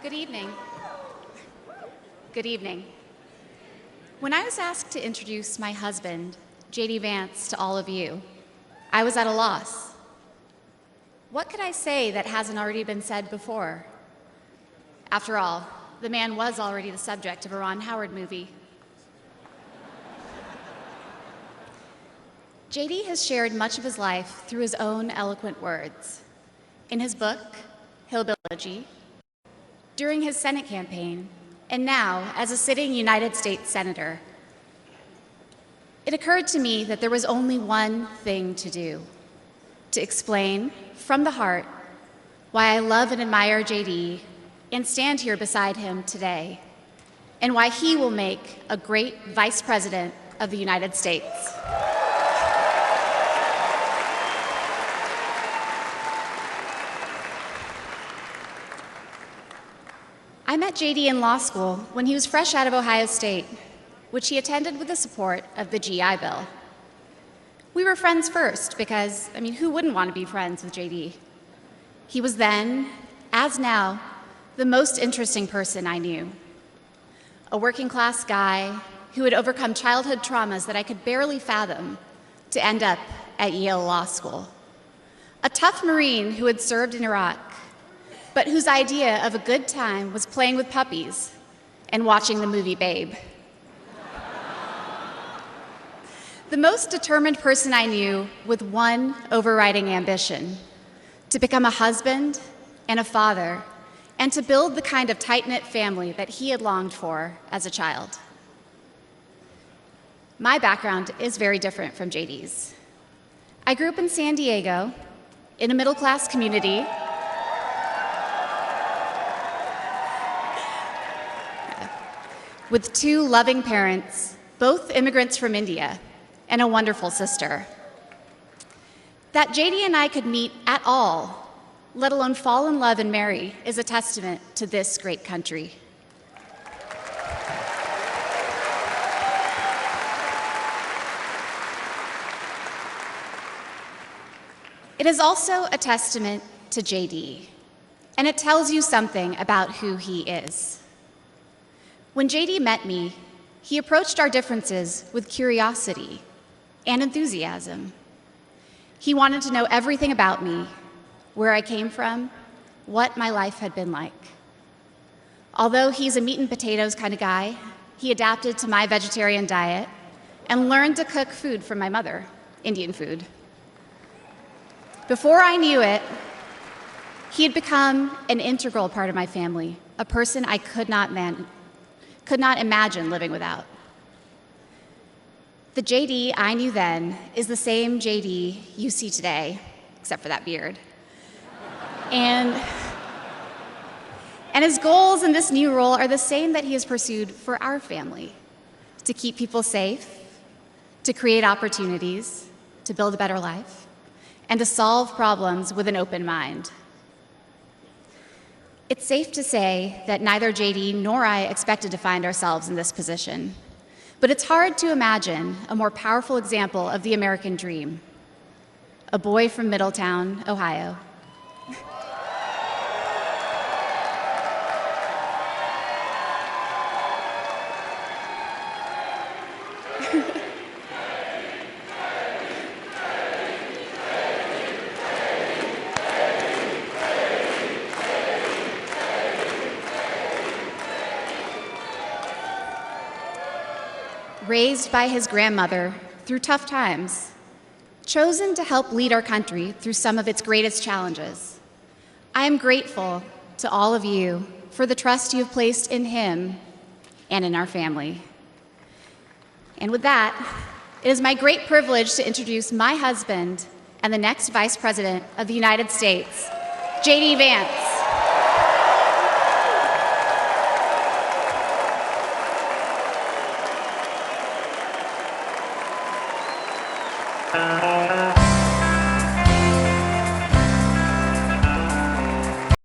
Good evening. Good evening. When I was asked to introduce my husband, J.D. Vance, to all of you, I was at a loss. What could I say that hasn't already been said before? After all, the man was already the subject of a Ron Howard movie. J.D. has shared much of his life through his own eloquent words. In his book, Hillbilly, during his Senate campaign, and now as a sitting United States Senator, it occurred to me that there was only one thing to do: to explain from the heart why I love and admire J.D. and stand here beside him today, and why he will make a great Vice President of the United States. I met J.D. in law school when he was fresh out of Ohio State, which he attended with the support of the GI Bill. We were friends first because, who wouldn't want to be friends with J.D.? He was then, as now, the most interesting person I knew. A working-class guy who had overcome childhood traumas that I could barely fathom to end up at Yale Law School. A tough Marine who had served in Iraq, but whose idea of a good time was playing with puppies and watching the movie Babe. The most determined person I knew with one overriding ambition: to become a husband and a father, and to build the kind of tight-knit family that he had longed for as a child. My background is very different from JD's. I grew up in San Diego, in a middle-class community, with two loving parents, both immigrants from India, and a wonderful sister. That JD and I could meet at all, let alone fall in love and marry, is a testament to this great country. It is also a testament to JD, and it tells you something about who he is. When JD met me, he approached our differences with curiosity and enthusiasm. He wanted to know everything about me, where I came from, what my life had been like. Although he's a meat and potatoes kind of guy, he adapted to my vegetarian diet and learned to cook food from my mother, Indian food. Before I knew it, he had become an integral part of my family, a person I could not imagine living without. The JD I knew then is the same JD you see today, except for that beard. And his goals in this new role are the same that he has pursued for our family: to keep people safe, to create opportunities, to build a better life, and to solve problems with an open mind. It's safe to say that neither JD nor I expected to find ourselves in this position, but it's hard to imagine a more powerful example of the American dream: a boy from Middletown, Ohio. Raised by his grandmother through tough times, chosen to help lead our country through some of its greatest challenges. I am grateful to all of you for the trust you have placed in him and in our family. And with that, it is my great privilege to introduce my husband and the next Vice President of the United States, J.D. Vance.